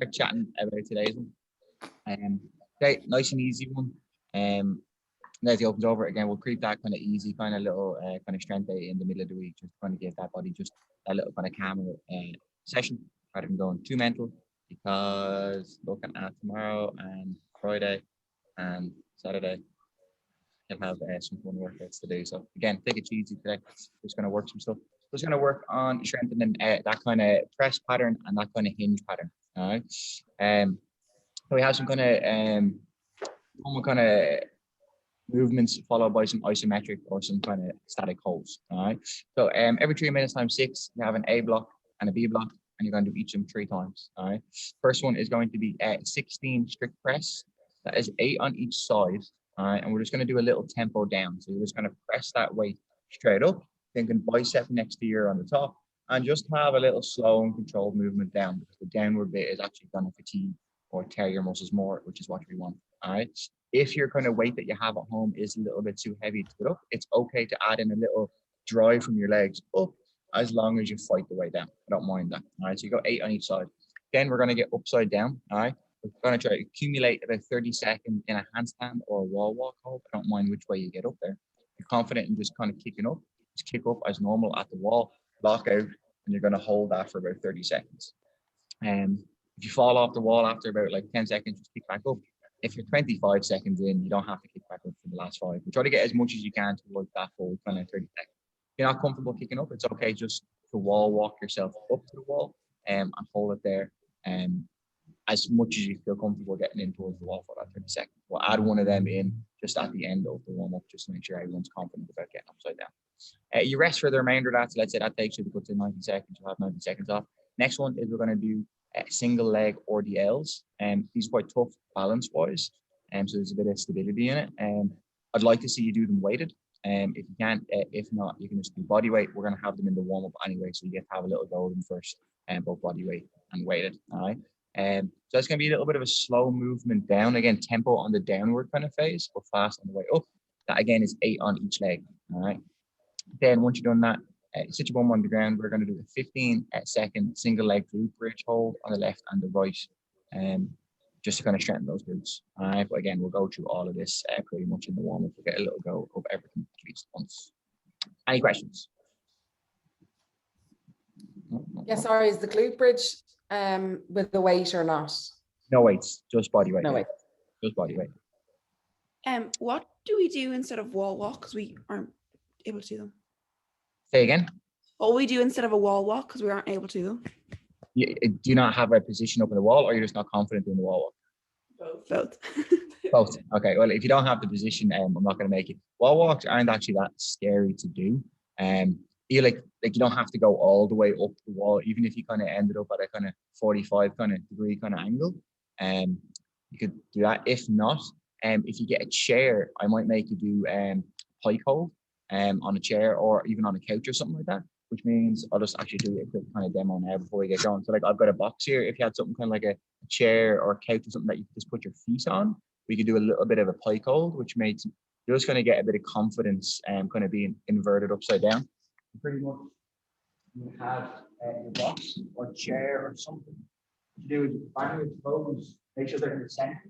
start chatting about today's one. Okay, nice and easy one. As he opens over again, we'll creep that kind of easy, kind of little kind of strength day in the middle of the week, just kind of give that body just a little kind of calmer session rather than going too mental. Because looking at tomorrow and Friday and Saturday, you'll have some fun workouts to do. So again, take it easy today. Just going to work some stuff. Just going to work on strengthening that kind of press pattern and that kind of hinge pattern. All right. So we have some kind of movements followed by some isometric or some kind of static holds. All right. So every 3 minutes times 6, you have an A block and a B block, and you're going to do each of them 3 times. All right. First one is going to be 16 strict press. That is 8 on each side. All right. And we're just going to do a little tempo down. So you're just going to press that weight straight up, thinking bicep next to your on the top, and just have a little slow and controlled movement down, because the downward bit is actually going to fatigue or tear your muscles more, which is what we want. All right. If your kind of weight that you have at home is a little bit too heavy to put up, it's okay to add in a little drive from your legs up, as long as you fight the way down. I don't mind that. All right. So you go 8 on each side. Then we're going to get upside down. All right. We're going to try to accumulate about 30 seconds in a handstand or a wall walk hold. I don't mind which way you get up there. If you're confident in just kind of kicking up, just kick up as normal at the wall, lock out, and you're going to hold that for about 30 seconds. If you fall off the wall after about like 10 seconds, just kick back up. If you're 25 seconds in, you don't have to kick back up for the last 5. But try to get as much as you can towards that full kind of 30 seconds. If you're not comfortable kicking up, it's okay just to wall walk yourself up to the wall and hold it there as much as you feel comfortable getting in towards the wall for that 30 seconds. We'll add one of them in just at the end of the warm-up, just to make sure everyone's confident about getting upside down. You rest for the remainder of that. So let's say that takes you to go to 90 seconds. You'll have 90 seconds off. Next one is we're going to do single leg RDLs. These are quite tough balance-wise. So there's a bit of stability in it. I'd like to see you do them weighted. If you can't, if not, you can just do body weight. We're going to have them in the warm-up anyway, so you get to have a little go of them first, both body weight and weighted. All right. So it's going to be a little bit of a slow movement down. Again, tempo on the downward kind of phase, but fast on the way up. That again is 8 on each leg. All right. Then once you've done that, sit your bum on the ground. We're going to do a 15-second single leg glute bridge hold on the left and the right, just to kind of strengthen those glutes. All right. But again, we'll go through all of this pretty much in the warm up. We'll get a little go of everything at least once. Any questions? Yeah, sorry, is the glute bridge with the weight or not? No weights, just body weight. No weight. Just body weight. What do we do instead of wall walk? Because we aren't able to do them. Say again. What we do instead of a wall walk, because we aren't able to do them. Do you not have a position up in the wall, or you're just not confident doing the wall walk? Both. Both. Okay. Well, if you don't have the position, I'm not going to make it. Wall walks aren't actually that scary to do. You like you don't have to go all the way up the wall, even if you kind of ended up at a kind of 45 kind of degree kind of angle. You could do that. If not, if you get a chair, I might make you do pike hold on a chair or even on a couch or something like that, which means I'll just actually do a quick kind of demo now before we get going. So like I've got a box here. If you had something kind of like a chair or a couch or something that you could just put your feet on, we could do a little bit of a pike hold, which makes you're just going to get a bit of confidence kind of being inverted upside down. Pretty much you have your box or chair or something. What you do is you bang your toes, make sure they're in the center.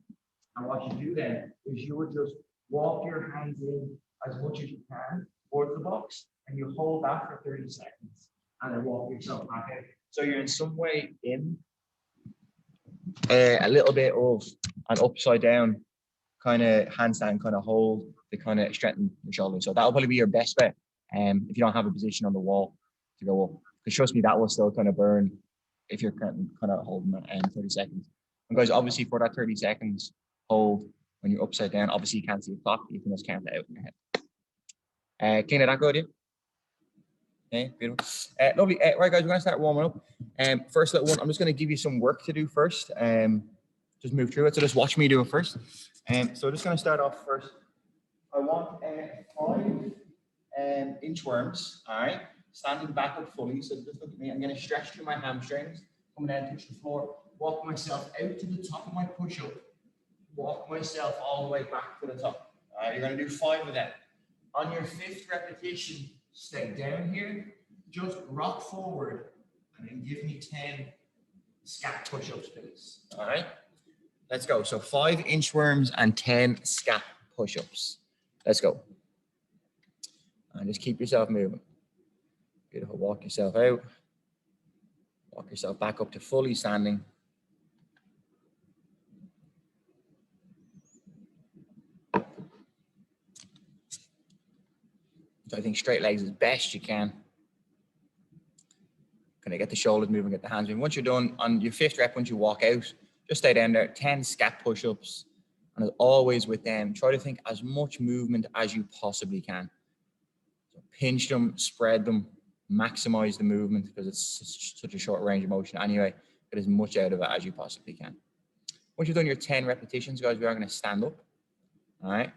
And what you do then is you would just walk your hands in as much as you can towards the box, and you hold that for 30 seconds and then walk yourself back out. So you're in some way in a little bit of an upside down kind of handstand kind of hold to kind of strengthen your shoulders. So that'll probably be your best bet. If you don't have a position on the wall to go up, because trust me, that will still kind of burn if you're kind of holding that 30 seconds. And guys, obviously for that 30 seconds hold, when you're upside down, obviously you can't see the clock, you can just count it out in your head. Clean it that good, yeah? Okay, beautiful. Lovely. Right, guys, we're going to start warming up. First little one, I'm just going to give you some work to do first. Just move through it. So just watch me do it first. So just going to start off first. I want 5 inchworms, all right? Standing back up fully. So just look at me. I'm going to stretch through my hamstrings, come down, touch the floor, walk myself out to the top of my push-up, walk myself all the way back to the top. All right, you're going to do 5 of them. On your 5th repetition, stay down here, just rock forward, and then give me 10 scat push-ups, please. All right, let's go. So 5 inchworms and 10 scat push-ups. Let's go. And just keep yourself moving. Beautiful. Walk yourself out. Walk yourself back up to fully standing. So I think straight legs as best you can. Kind of get the shoulders moving, get the hands moving. Once you're done, on your 5th rep, once you walk out, just stay down there, 10 scat push-ups. And as always with them, try to think as much movement as you possibly can. So pinch them, spread them, maximize the movement because it's such a short range of motion anyway. Get as much out of it as you possibly can. Once you've done your 10 repetitions, guys, we are going to stand up. All right.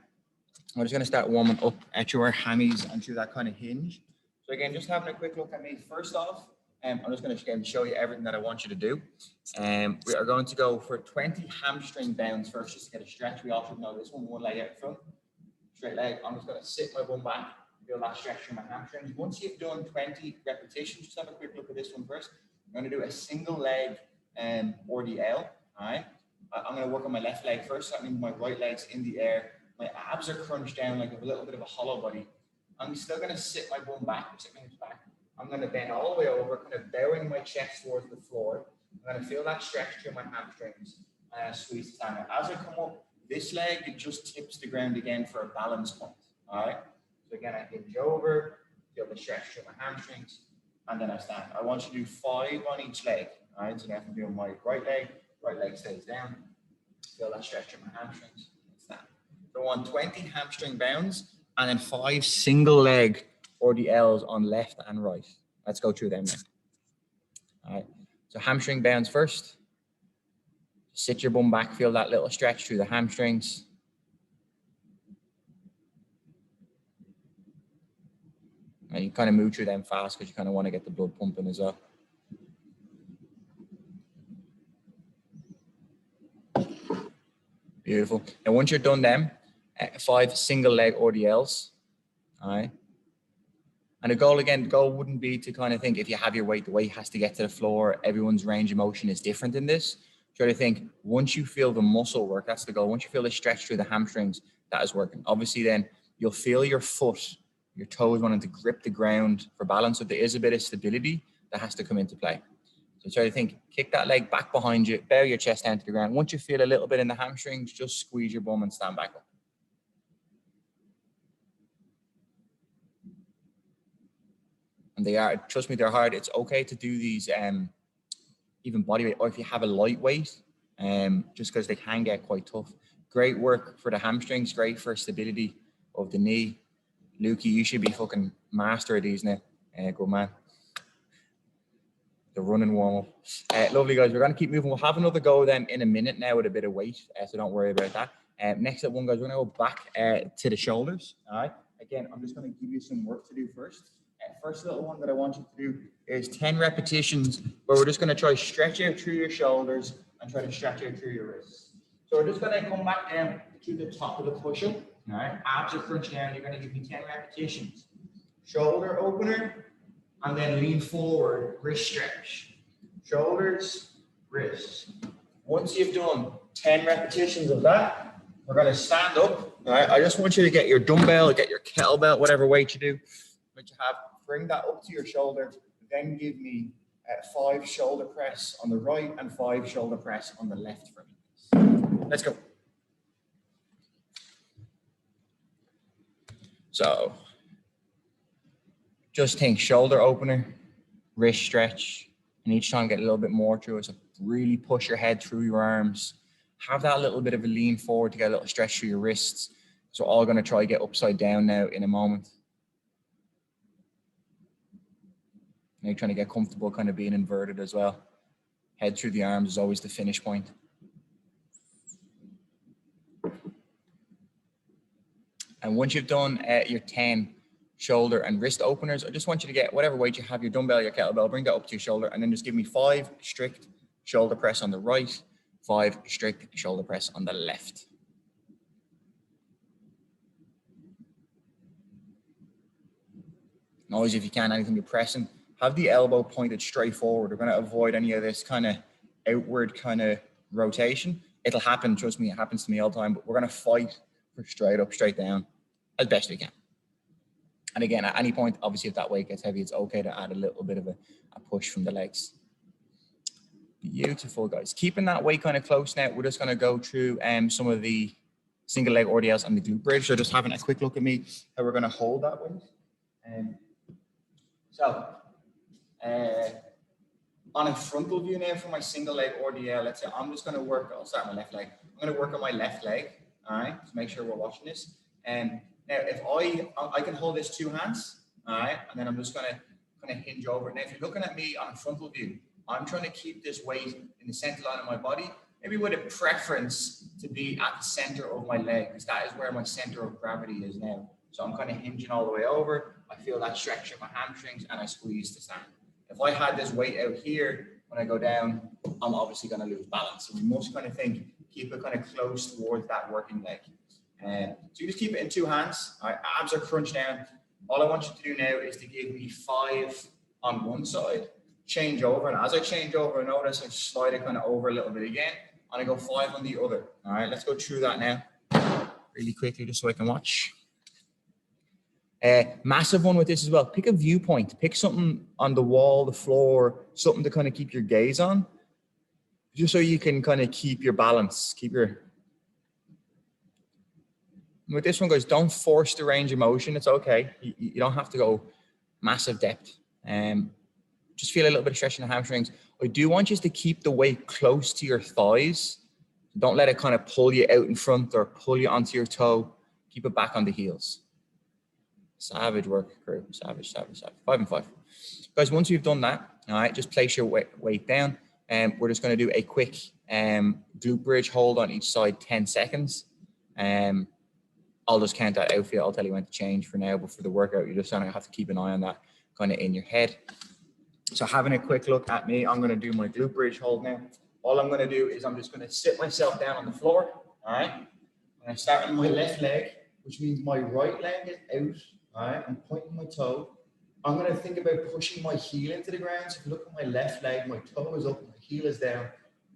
I'm just going to start warming up at your hammies and through that kind of hinge. So again, just having a quick look at me. First off, I'm just going to show you everything that I want you to do. We are going to go for 20 hamstring bounds first, just to get a stretch. We all should know this one leg out front, straight leg. I'm just going to sit my bum back, feel that stretch through my hamstrings. Once you've done 20 repetitions, just have a quick look at this one first. I'm going to do a single leg RDL. All right. I'm going to work on my left leg first. That means my right leg's in the air. My abs are crunched down like a little bit of a hollow body. I'm still going to sit my bum back, sit my hips back. I'm going to bend all the way over, kind of bowing my chest towards the floor. I'm going to feel that stretch through my hamstrings and squeeze the stand. As I come up, this leg, it just tips the ground again for a balance point. All right. So again, I hinge over, feel the stretch through my hamstrings, and then I stand. I want you to do 5 on each leg. All right. So now I'm doing my right leg stays down. Feel that stretch through my hamstrings. Stand. So I want 20 hamstring bounds and then 5 single leg RDLs on left and right. Let's go through them now. All right. So hamstring bounds first. Sit your bum back, feel that little stretch through the hamstrings. And you kind of move through them fast because you kind of want to get the blood pumping as well. Beautiful. And once you're done them, 5 single leg RDLs. All right. And the goal wouldn't be to kind of think if you have your weight, the weight has to get to the floor. Everyone's range of motion is different in this. Try to think once you feel the muscle work, that's the goal. Once you feel the stretch through the hamstrings, that is working. Obviously, then you'll feel your foot, your toes wanting to grip the ground for balance. So there is a bit of stability that has to come into play. So try to think, kick that leg back behind you, bow your chest down to the ground. Once you feel a little bit in the hamstrings, just squeeze your bum and stand back up. And they are, trust me, they're hard. It's okay to do these even body weight, or if you have a light weight, just because they can get quite tough. Great work for the hamstrings, great for stability of the knee. Lukey, you should be fucking master of these now. Good man. The running warm up. Lovely guys, we're going to keep moving. We'll have another go then in a minute now with a bit of weight, so don't worry about that. Next up one, guys, we're going to go back to the shoulders. All right. Again, I'm just going to give you some work to do first. First little one that I want you to do is 10 repetitions where we're just going to try to stretch out through your shoulders and try to stretch out through your wrists. So we're just going to come back down to the top of the push-up. All right, abs are crunched down. You're going to give me 10 repetitions. Shoulder opener, and then lean forward, wrist stretch. Shoulders, wrists. Once you've done 10 repetitions of that, we're going to stand up. All right, I just want you to get your dumbbell, get your kettlebell, whatever weight you do. But you have, bring that up to your shoulder, then give me 5 shoulder press on the right and 5 shoulder press on the left for me. Let's go. So just think shoulder opener, wrist stretch, and each time get a little bit more through it. So really push your head through your arms. Have that little bit of a lean forward to get a little stretch through your wrists. So we're all going to try to get upside down now in a moment. You're trying to get comfortable kind of being inverted as well. Head through the arms is always the finish point. And once you've done your 10 shoulder and wrist openers, I just want you to get whatever weight you have, your dumbbell, your kettlebell, bring that up to your shoulder, and then just give me 5 strict shoulder press on the right, 5 strict shoulder press on the left. And always, if you can, anything you're pressing, have the elbow pointed straight forward. We're going to avoid any of this kind of outward kind of rotation. It'll happen, trust me, it happens to me all the time, but we're gonna fight for straight up, straight down as best we can. And again, at any point, obviously if that weight gets heavy, it's okay to add a little bit of a push from the legs. Beautiful, guys. Keeping that weight kind of close now, we're just gonna go through some of the single leg RDLs and the glute bridge. So just having a quick look at me, how we're gonna hold that weight. On a frontal view now for my single leg RDL, let's say I'm just going to work, I'll start my left leg. I'm going to work on my left leg, all right, to make sure we're watching this. And now if I can hold this 2 hands, all right, and then I'm just going to kind of hinge over. Now if you're looking at me on a frontal view, I'm trying to keep this weight in the center line of my body, maybe with a preference to be at the center of my leg, because that is where my center of gravity is now. So I'm kind of hinging all the way over. I feel that stretch in my hamstrings and I squeeze to stand. If I had this weight out here, when I go down, I'm obviously going to lose balance. So we must kind of keep it kind of close towards that working leg. So you just keep it in 2 hands. All right, abs are crunched down. All I want you to do now is to give me 5 on one side, change over. And as I change over, notice I slide it kind of over a little bit again. And I go 5 on the other. All right, let's go through that now really quickly just so I can watch. Massive one with this as well. Pick a viewpoint. Pick something on the wall, the floor, something to kind of keep your gaze on, just so you can kind of keep your balance. With this one, guys, don't force the range of motion. It's okay. You don't have to go massive depth. Just feel a little bit of stretch in the hamstrings. I do want you to keep the weight close to your thighs. Don't let it kind of pull you out in front or pull you onto your toe. Keep it back on the heels. Savage work, crew. Savage. 5 and 5. Guys, once you've done that, all right, just place your weight down. We're just going to do a quick glute bridge hold on each side, 10 seconds. I'll just count that out for you. I'll tell you when to change for now, but for the workout, you're just going to have to keep an eye on that kind of in your head. So having a quick look at me, I'm going to do my glute bridge hold now. All I'm going to do is I'm just going to sit myself down on the floor, all right? And I start on my left leg, which means my right leg is out. All right, I'm pointing my toe. I'm going to think about pushing my heel into the ground. So if you look at my left leg, my toe is up, my heel is down.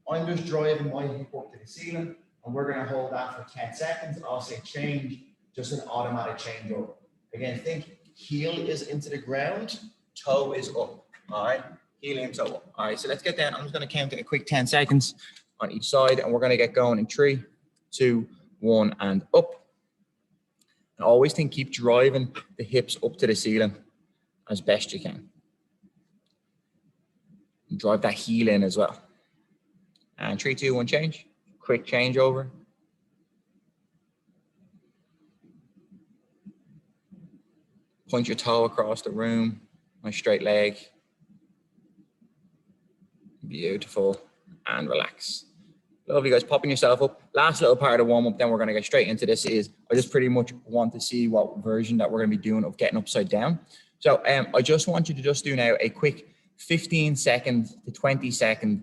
I'm just driving my hip up to the ceiling, and we're going to hold that for 10 seconds. I'll say change, just an automatic change over. Again, think heel is into the ground, toe is up. All right, heel and toe up. All right, so let's get down. I'm just going to count it a quick 10 seconds on each side, and we're going to get going in 3, 2, 1, and up. And always think, keep driving the hips up to the ceiling as best you can. And drive that heel in as well. And 3, 2, 1, change. Quick change over. Point your toe across the room. Nice straight leg. Beautiful. And relax. Lovely, guys. Popping yourself up. Last little part of the warm up, then we're going to get straight into this. I just pretty much want to see what version that we're going to be doing of getting upside down. So I just want you to just do now a quick 15-second to 20-second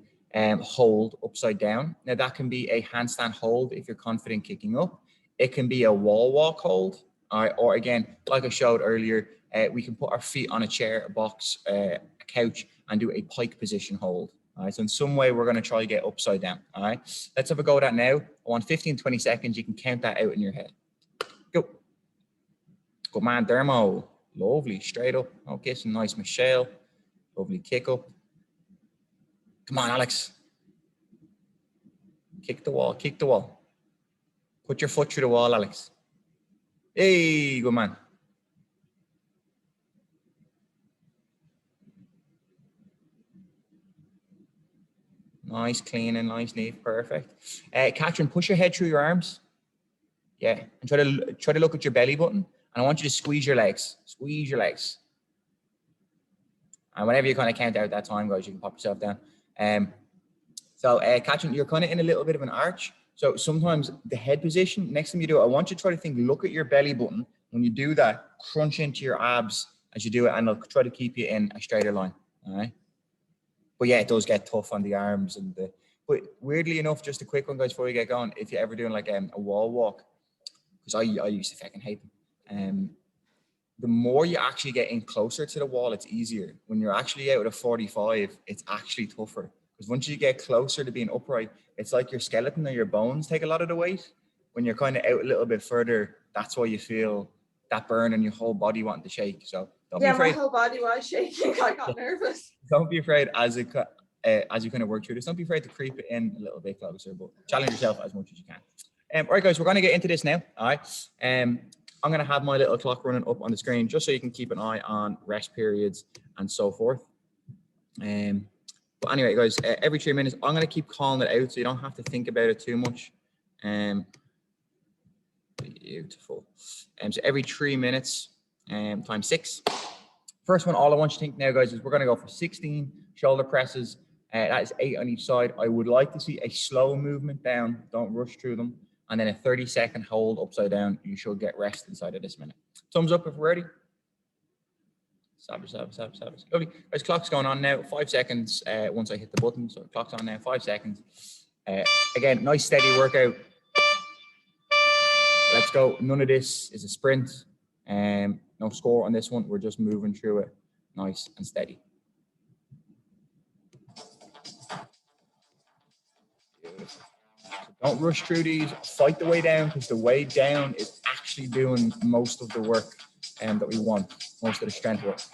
hold upside down. Now that can be a handstand hold if you're confident kicking up. It can be a wall walk hold. All right, or again, like I showed earlier, we can put our feet on a chair, a box, a couch, and do a pike position hold. All right, so in some way, we're going to try to get upside down. All right, let's have a go at that now. I want 15, 20 seconds. You can count that out in your head. Go. Good man, Dermo. Lovely. Straight up. Okay, some nice Michelle. Lovely kick up. Come on, Alex. Kick the wall. Kick the wall. Put your foot through the wall, Alex. Hey, good man. Nice, clean and nice, neat, perfect. Katrin, push your head through your arms. Yeah, and try to look at your belly button. And I want you to squeeze your legs. Squeeze your legs. And whenever you kind of count out that time, guys, you can pop yourself down. So Katrin, you're kind of in a little bit of an arch. So sometimes the head position, next time you do it, I want you to try to think, look at your belly button. When you do that, crunch into your abs as you do it, and I'll try to keep you in a straighter line. All right. But yeah, it does get tough on the arms and but weirdly enough, just a quick one, guys, before we get going, if you're ever doing like a wall walk, because I used to fucking hate them. The more you actually get in closer to the wall, it's easier. When you're actually out at a 45, it's actually tougher Because once you get closer to being upright, it's like your skeleton or your bones take a lot of the weight. When you're kind of out a little bit further, that's why you feel that burn in your whole body wanting to shake. So don't be Yeah, my afraid. whole body was shaking. I got nervous. Don't be afraid as you kind of work through this. Don't be afraid to creep it in a little bit closer, but challenge yourself as much as you can. All right, guys, we're going to get into this now. All right. I'm going to have my little clock running up on the screen just so you can keep an eye on rest periods and so forth. But anyway, guys, every 3 minutes, I'm going to keep calling it out so you don't have to think about it too much. Beautiful. So every 3 minutes, times 6. First one, all I want you to think now, guys, is we're going to go for 16 shoulder presses. That is 8 on each side. I would like to see a slow movement down. Don't rush through them. And then a 30-second hold upside down. You should get rest inside of this minute. Thumbs up if we're ready. Savage. Lovely. Guys, clock's going on now. 5 seconds once I hit the button. So the clock's on now. 5 seconds. Again, nice steady workout. Let's go. None of this is a sprint. No score on this one. We're just moving through it nice and steady. Beautiful. So don't rush through these. Fight the way down because the way down is actually doing most of the work that we want, most of the strength work. So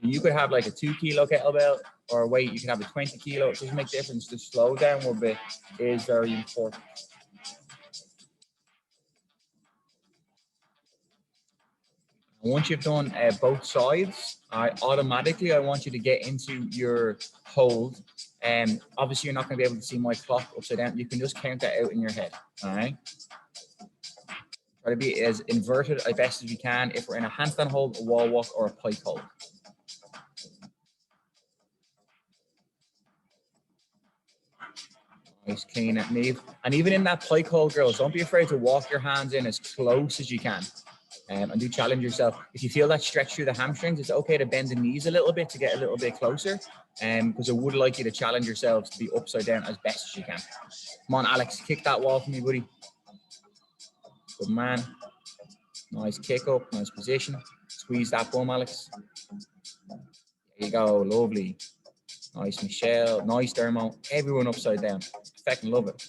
you could have like a 2 kilo kettlebell or a weight. You can have a 20 kilo. It doesn't make a difference. The slow downward bit is very important. Once you've done both sides, automatically I want you to get into your hold. Obviously, you're not going to be able to see my clock upside down. You can just count that out in your head. All right. Try to be as inverted as best as you can. If we're in a handstand hold, a wall walk, or a pike hold. Nice, clean and neat. And even in that pike hold, girls, don't be afraid to walk your hands in as close as you can. And do challenge yourself. If you feel that stretch through the hamstrings, it's okay to bend the knees a little bit to get a little bit closer. Because I would like you to challenge yourselves to be upside down as best as you can. Come on, Alex, kick that wall for me, buddy. Good man. Nice kick up, nice position. Squeeze that bum, Alex. There you go, lovely. Nice, Michelle. Nice, Dermo. Everyone upside down. I fucking love it.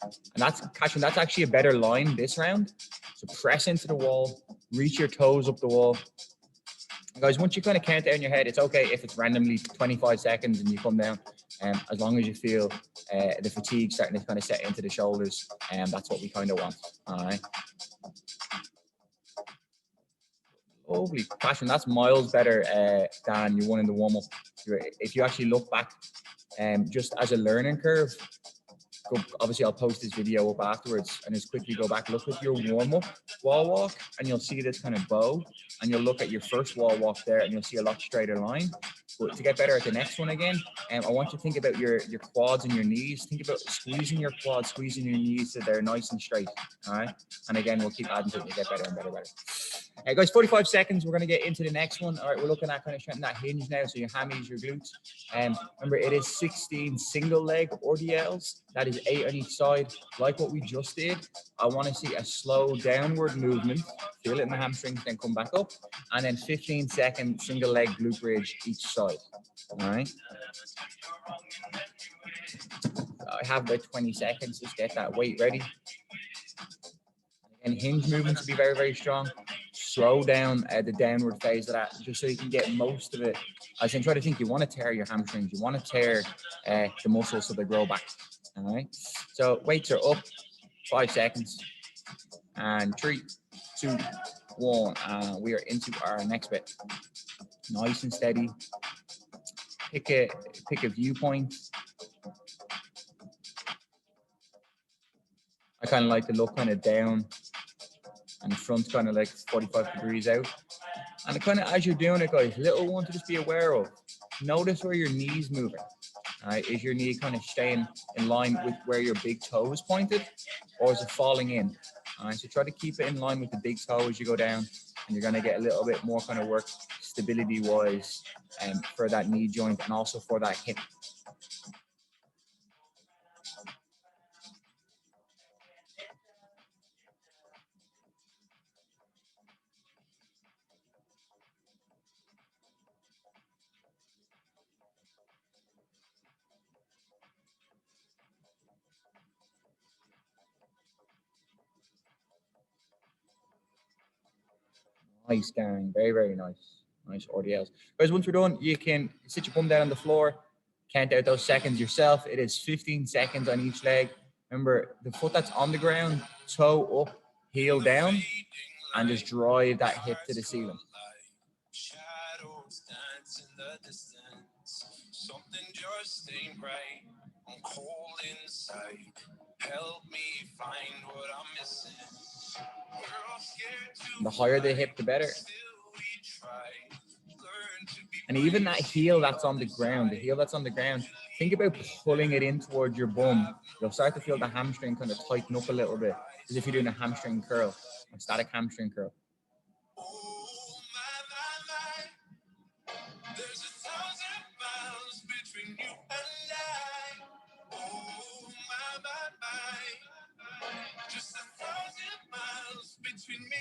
And that's, Cashin, that's actually a better line this round. So press into the wall, reach your toes up the wall. And guys, once you kind of count down your head, it's okay if it's randomly 25 seconds and you come down. As long as you feel the fatigue starting to kind of set into the shoulders, that's what we kind of want. All right. Lovely. Passion, that's miles better than your one in the warm-up. If you actually look back, just as a learning curve, obviously I'll post this video up afterwards and just quickly go back, look at your warm-up wall walk and you'll see this kind of bow, and you'll look at your first wall walk there and you'll see a lot straighter line. But to get better at the next one again, I want you to think about your quads and your knees. Think about squeezing your quads, squeezing your knees so they're nice and straight. All right. And again, we'll keep adding to it to get better and better. Guys, 45 seconds. We're going to get into the next one. All right, we're looking at kind of strengthening that hinge now. So your hammies, your glutes. Remember, it is 16 single leg RDLs. That is 8 on each side. Like what we just did, I want to see a slow downward movement. Feel it in the hamstrings, then come back up. And then 15-second single leg glute bridge each side. All right. I have about 20 seconds. Just get that weight ready. And hinge movements will be very, very strong. Slow down the downward phase of that, just so you can get most of it. As in, try to think, you want to tear your hamstrings, you want to tear the muscles so they grow back. All right. So weights are up. 5 seconds. And 3, 2, 1. We are into our next bit. Nice and steady. Pick a viewpoint. I kind of like to look kind of down, and the front kind of like 45 degrees out. And kind of as you're doing it, guys, little one to just be aware of. Notice where your knee's moving. All right, is your knee kind of staying in line with where your big toe is pointed, or is it falling in? All right, so try to keep it in line with the big toe as you go down, and you're going to get a little bit more kind of work stability-wise for that knee joint and also for that hip. Nice, gang. Very, very nice. Nice RDLs. Guys, once we're done, you can sit your bum down on the floor, count out those seconds yourself. It is 15 seconds on each leg. Remember, the foot that's on the ground, toe up, heel down, and just drive that hip to the ceiling. Shadows dance in the distance. Something just ain't right. I'm cold inside. Help me find what I'm missing. The higher the hip, the better. And even that heel that's on the ground, think about pulling it in towards your bum. You'll start to feel the hamstring kind of tighten up a little bit, as if you're doing a hamstring curl, a static hamstring curl. There's 1,000 miles between you and I. Oh, my. Just 1,000 miles between me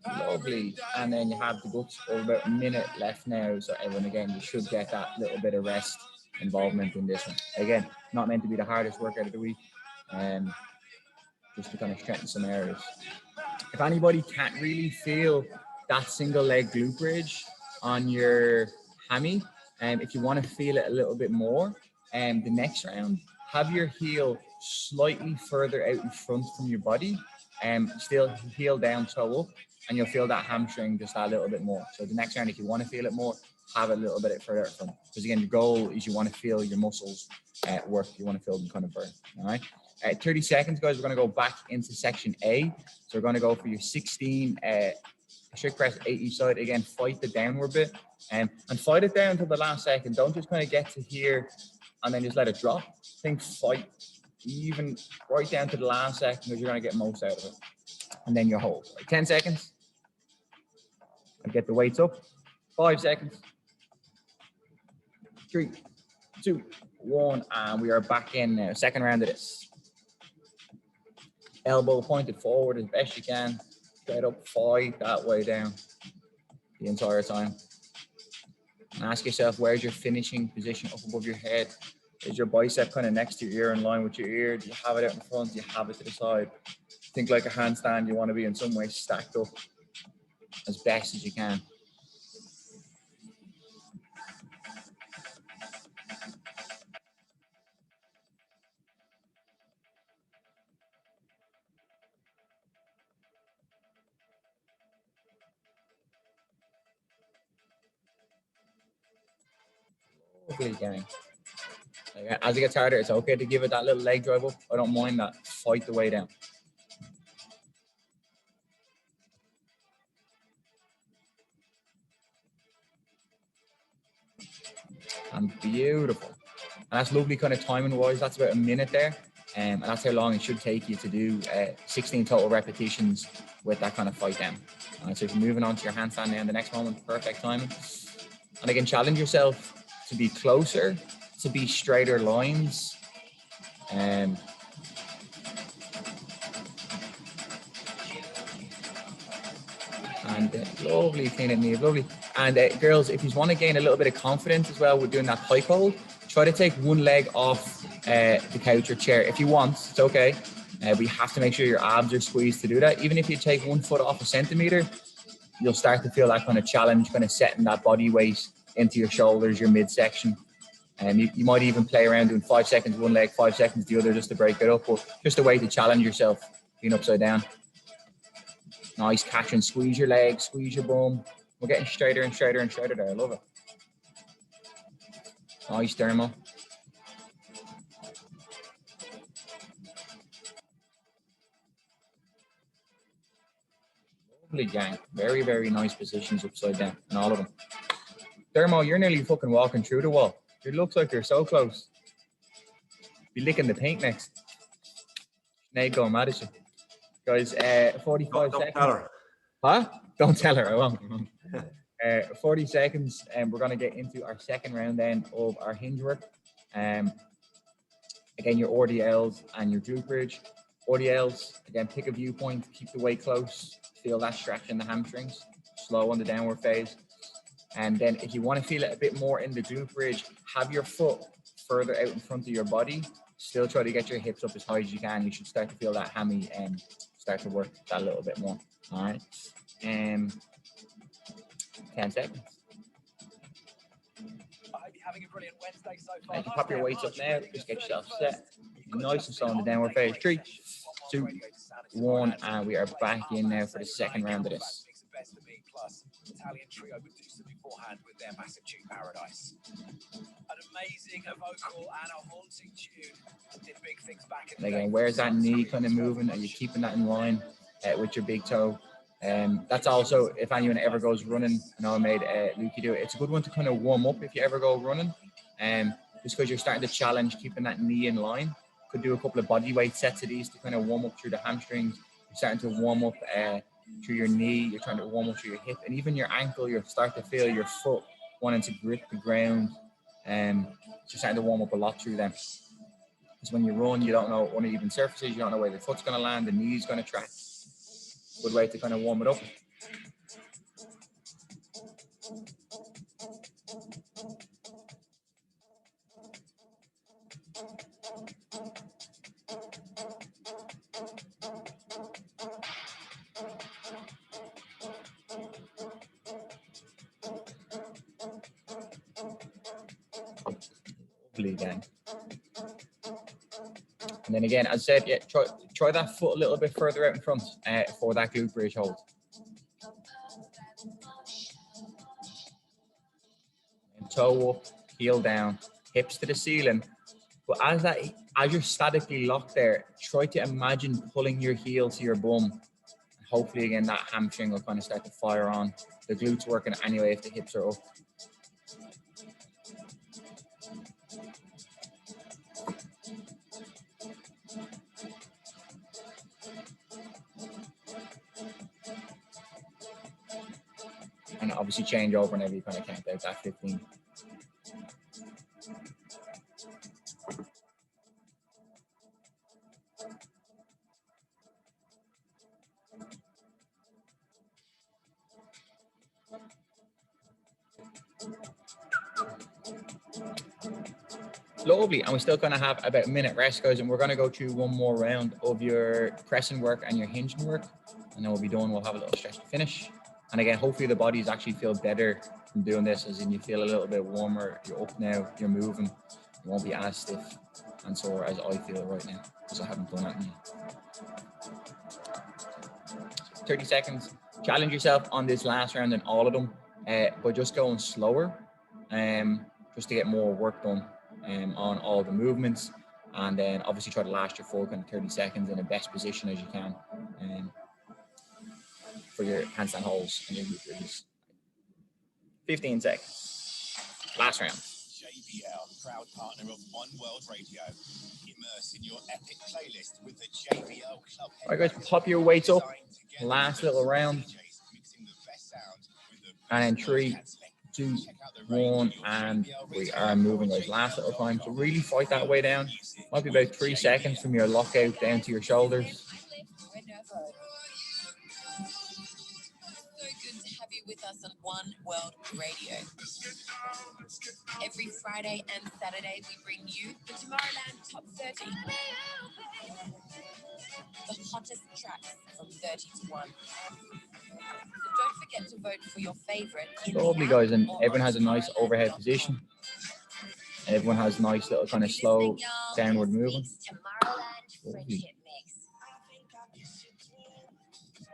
and lovely. And then you have the guts of about a minute left now. So everyone, again, you should get that little bit of rest involvement in this one. Again, not meant to be the hardest workout of the week. Just to kind of strengthen some areas. If anybody can't really feel that single leg glute bridge on your hammy, if you want to feel it a little bit more, the next round, have your heel slightly further out in front from your body, still heel down, toe up, and you'll feel that hamstring just a little bit more. So the next round, if you want to feel it more, have it a little bit further out front. Because again, the goal is you want to feel your muscles work. You want to feel them kind of burn. All right. 30 seconds, guys. We're going to go back into section A. So we're going to go for your 16 strict press, 8 each side. Again, fight the downward bit and fight it down to the last second. Don't just kind of get to here and then just let it drop. Think fight even right down to the last second because you're going to get most out of it. And then you hold. 10 seconds. And get the weights up. 5 seconds. 3, 2, 1. And we are back in now. Second round of this. Elbow pointed forward as best you can. Get up, fight that way down the entire time. And ask yourself, where's your finishing position up above your head? Is your bicep kind of next to your ear in line with your ear? Do you have it out in front? Do you have it to the side? Think like a handstand. You want to be in some way stacked up as best as you can. Lovely, gang. As it gets harder, it's okay to give it that little leg drive up. I don't mind that. Fight the way down. And beautiful. And that's lovely kind of timing wise. That's about a minute there. And that's how long it should take you to do 16 total repetitions with that kind of fight down. So if you're moving on to your handstand now in the next moment, perfect timing. And again, challenge yourself to be closer, to be straighter lines. And lovely, clean and neat, lovely. And girls, if you want to gain a little bit of confidence as well with doing that pike hold, try to take one leg off the couch or chair. If you want, it's okay. But you have to make sure your abs are squeezed to do that. Even if you take 1 foot off a centimeter, you'll start to feel that kind of challenge, kind of setting that body weight into your shoulders, your midsection. And you might even play around doing 5 seconds one leg, 5 seconds the other, just to break it up. But just a way to challenge yourself, being upside down. Nice catch and squeeze your legs, squeeze your bum. We're getting straighter and straighter and straighter there. I love it. Nice thermal. Lovely, gang. Very, very nice positions upside down in all of them. Thermo, you're nearly fucking walking through the wall. It looks like you're so close. Be licking the paint next. Nate going mad at you. Guys, 45 don't seconds. Tell her. Huh? Don't tell her, I won't. 40 seconds, and we're going to get into our second round then of our hinge work. Again, your RDLs and your glute bridge. RDLs, again, pick a viewpoint, keep the weight close, feel that stretch in the hamstrings, slow on the downward phase. And then if you want to feel it a bit more in the glute bridge, have your foot further out in front of your body. Still try to get your hips up as high as you can. You should start to feel that hammy and start to work that a little bit more. All right. 10 seconds. I hope you're having a brilliant Wednesday so far. You can pop your weights up now. Just get yourself set. Nice and slow in the downward phase. 3, 2, 1, and we are back in now for the second round of this. Italian trio would do some beforehand with their massive tune Paradise. An amazing vocal and a haunting tune. Did big things back in the day. Again, where's that knee kind of moving? Are you keeping that in line with your big toe? That's also, if anyone ever goes running, I know I made Lukey do it. It's a good one to kind of warm up if you ever go running. Just because you're starting to challenge keeping that knee in line. Could do a couple of body weight sets of these to kind of warm up through the hamstrings. You're starting to warm up through your knee. You're trying to warm up through your hip, and even your ankle. You're starting to feel your foot wanting to grip the ground. You're starting to warm up a lot through them. Because when you run, you don't know uneven surfaces. You don't know where the foot's going to land, the knee's going to track. Good way to kind of warm it up. Again. And then again, as I said, yeah, try that foot a little bit further out in front for that glute bridge hold. And toe up, heel down, hips to the ceiling. But as you're statically locked there, try to imagine pulling your heel to your bum. Hopefully, again, that hamstring will kind of start to fire on. The glutes working anyway if the hips are up. And obviously change over whenever you kind of count out that 15. Lovely, and we're still going to have about a minute rest, guys, and we're going to go through one more round of your pressing work and your hinging work, and then we'll be done. We'll have a little stretch to finish. And again, hopefully the bodies actually feel better from doing this, as in you feel a little bit warmer, you're up now, you're moving, you won't be as stiff and sore as I feel right now, because I haven't done that yet. 30 seconds, challenge yourself on this last round in all of them, by just going slower, just to get more work done on all the movements, and then obviously try to last your full kind of 30 seconds in the best position as you can. For your handstand holds and your glute bridges. 15 seconds. Last round. JBL, proud partner of One World Radio. Immerse in your epic playlist with the JBL Club. All right, guys, pop your weights up. Last little round. And then 3, 2, 1, and we are moving, guys. Last little time. So really fight that way down. Might be about 3 seconds from your lockout down to your shoulders. With us on One World Radio. Every Friday and Saturday, we bring you the Tomorrowland Top 30. The hottest tracks from 30 to 1. So don't forget to vote for your favorite. Lovely, guys, and everyone has a nice overhead position. And everyone has nice little kind of slow downward movement. Tomorrowland Friendship Mix.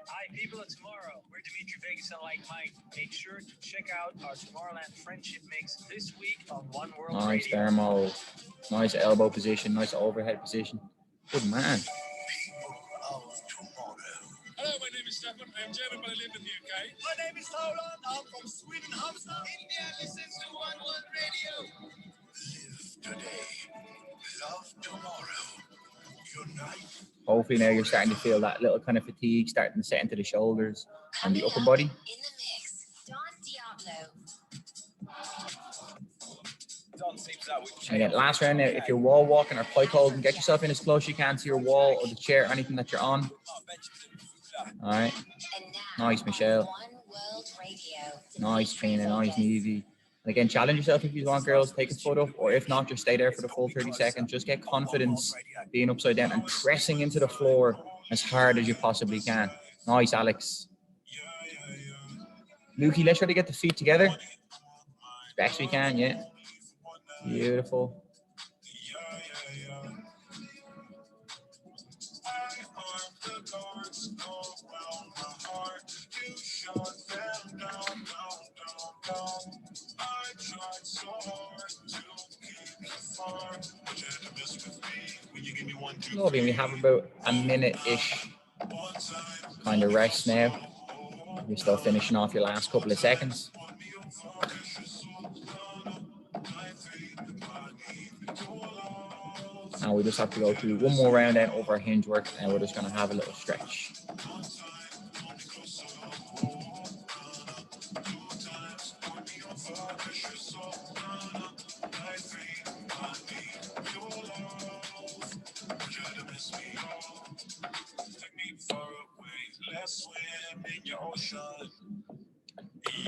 Hi, people of tomorrow. We're Dimitri Vegas and Like Mike. Make sure to check out our Tomorrowland Friendship Mix this week on One World Nice Radio. thermo, nice elbow position, nice overhead position. Good man. Hello, my name is Stefan. I'm German, but I live in the UK. My name is Roland. I'm from Sweden, Hamstring. India listens to One World Radio. Live today. Love tomorrow. Unite. Hopefully now you're starting to feel that little kind of fatigue starting to set into the shoulders and the upper body. In the mix, Don Diablo. And again, last round now, if you're wall walking or pike holding, get yourself in as close as you can to your wall or the chair or anything that you're on. All right. Nice, Michelle. Nice, Trina. Nice, Needy. And again, challenge yourself if you want, girls. Take a foot up, or if not, just stay there for the full 30 seconds. Just get confidence being upside down and pressing into the floor as hard as you possibly can. Nice, Alex. Lukey, let's try to get the feet together. As best we can, yeah. Beautiful. Lovely. We have about a minute-ish kind of rest now. You're still finishing off your last couple of seconds. Now we just have to go through one more round then of our hinge work, and we're just going to have a little stretch.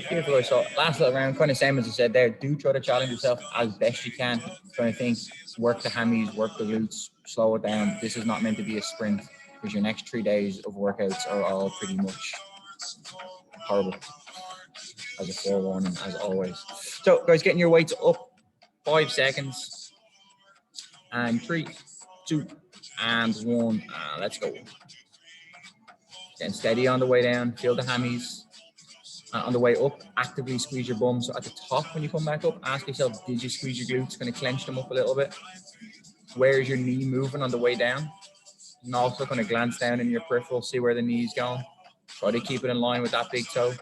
Beautiful. So last little round, kind of same as I said there, do try to challenge yourself as best you can. Trying to think, work the hammies, work the glutes, slow it down. This is not meant to be a sprint, because your next 3 days of workouts are all pretty much horrible, as a forewarning, as always. So guys, getting your weights up, 5 seconds, and 3, 2, and 1, let's go. Getting steady on the way down, feel the hammies. On the way up, actively squeeze your bum. So at the top, when you come back up, ask yourself, did you squeeze your glutes? Going to clench them up a little bit. Where is your knee moving on the way down? And also going to glance down in your peripheral, see where the knee's going. Try to keep it in line with that big toe.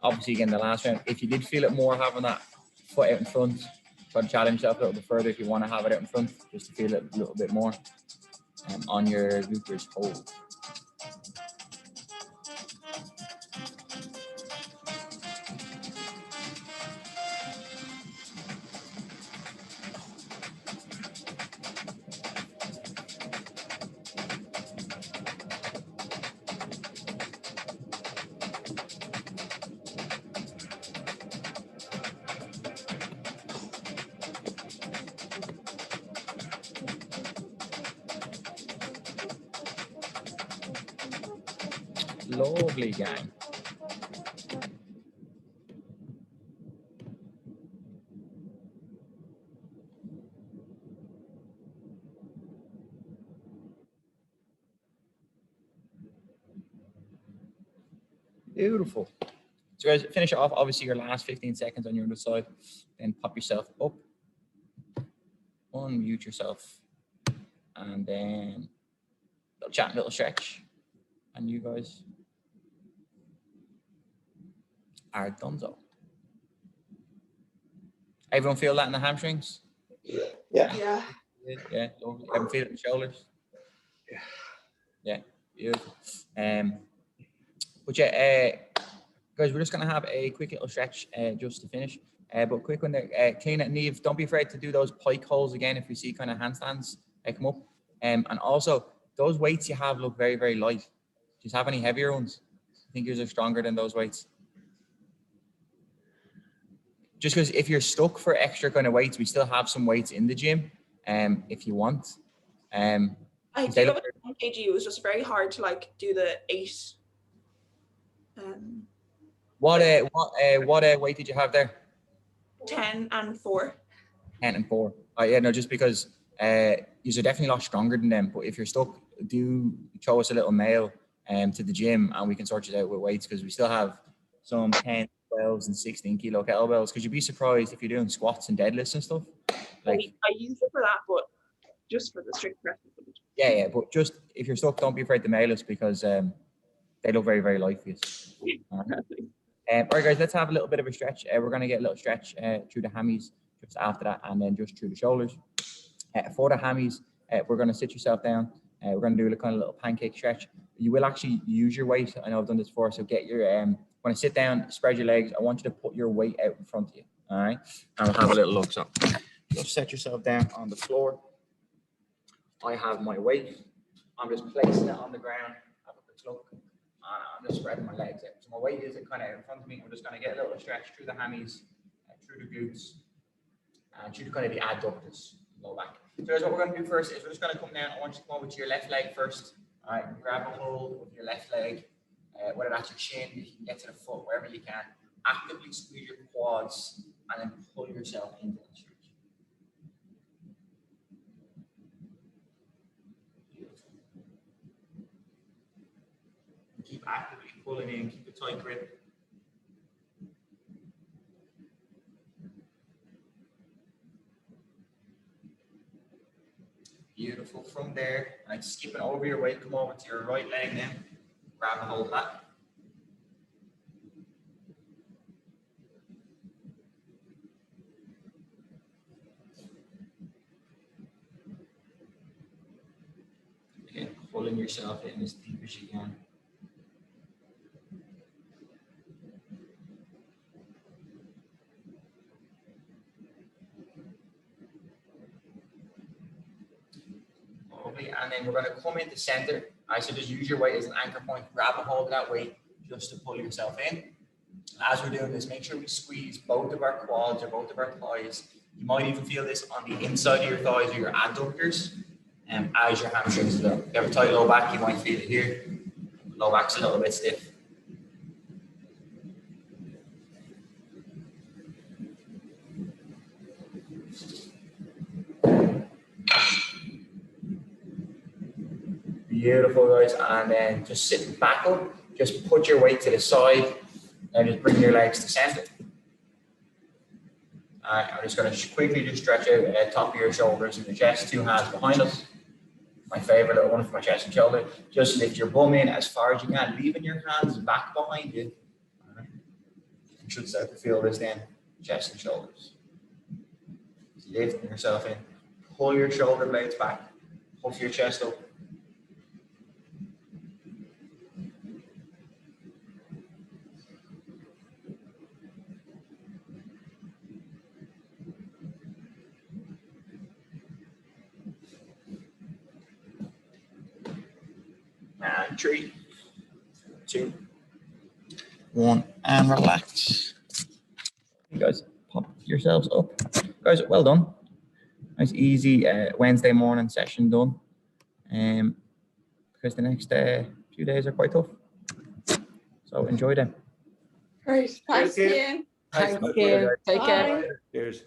Obviously, again, the last round, if you did feel it more having that foot out in front, try to challenge yourself a little bit further if you want to have it out in front, just to feel it a little bit more on your glute bridge hold. Lovely, gang. Beautiful. So guys, finish it off. Obviously, your last 15 seconds on your other side. Then pop yourself up. Unmute yourself. And then little chat, little stretch. And you guys are donezo. Everyone feel that in the hamstrings? Yeah. Yeah. Yeah, lovely. Everyone feel it in the shoulders? Yeah, beautiful. But yeah, guys, we're just gonna have a quick little stretch just to finish. But quick one there, clean it, Neve. Don't be afraid to do those pike holes again if we see kind of handstands come up. And also, those weights you have look very, very light. Do you have any heavier ones? I think yours are stronger than those weights. Just because if you're stuck for extra kind of weights, we still have some weights in the gym. If you want. I do have a 10 kg. It was just very hard to like do the 8. What weight did you have there? 10 and 4. 10 and 4. Yeah, no, just because you're definitely a lot stronger than them. But if you're stuck, do show us a little mail to the gym and we can sort it out with weights, because we still have some 10, 12s and 16 kilo kettlebells. Because you'd be surprised if you're doing squats and deadlifts and stuff. Like, I use it for that, but just for the strict press. Yeah, but just if you're stuck, don't be afraid to mail us, because they look very, very light for you. All right, guys, let's have a little bit of a stretch. We're going to get a little stretch through the hammies, just after that, and then just through the shoulders. For the hammies, we're going to sit yourself down. We're going to do a kind of little pancake stretch. You will actually use your weight. I know I've done this before, so get your when I sit down, spread your legs. I want you to put your weight out in front of you. All right, and we'll have a little look. So just set yourself down on the floor. I have my weight. I'm just placing it on the ground. Have a quick look. I'm just spreading my legs out. So my weight is kind of in front of me. I'm just going to get a little stretch through the hammies, through the glutes, and through kind of the adductors, low back. So here's what we're going to do first is we're just going to come down. I want you to come over to your left leg first. All right, grab a hold with your left leg, whether that's your shin, you can get to the foot, wherever you can. Actively squeeze your quads and then pull yourself into the stretch. Keep actively pulling in, keep a tight grip. Beautiful. From there, and skipping over your weight, come over to your right leg now. Grab a hold of that. Again, pulling yourself in as deep as you can. And then we're going to come into center. All right, so just use your weight as an anchor point. Grab a hold of that weight just to pull yourself in. As we're doing this, make sure we squeeze both of our quads or both of our thighs. You might even feel this on the inside of your thighs or your adductors, as your hamstrings as well. If you have a tight low back, you might feel it here. Low back's a little bit stiff. Beautiful, guys. And then just sit back up. Just put your weight to the side and just bring your legs to center. All right, I'm just going to quickly just stretch out the top of your shoulders and your chest, 2 hands behind us. My favorite little one for my chest and shoulder. Just lift your bum in as far as you can, leaving your hands back behind you. All right. You should start to feel this then, chest and shoulders. Lifting yourself in. Pull your shoulder blades back. Puff your chest up. And 3, 2, 1, and relax. You guys pop yourselves up. Guys, well done. Nice, easy Wednesday morning session done. Because the next few days are quite tough. So enjoy them. Great. Thanks, Ian. Thanks, Ian. Take care. Bye. Cheers.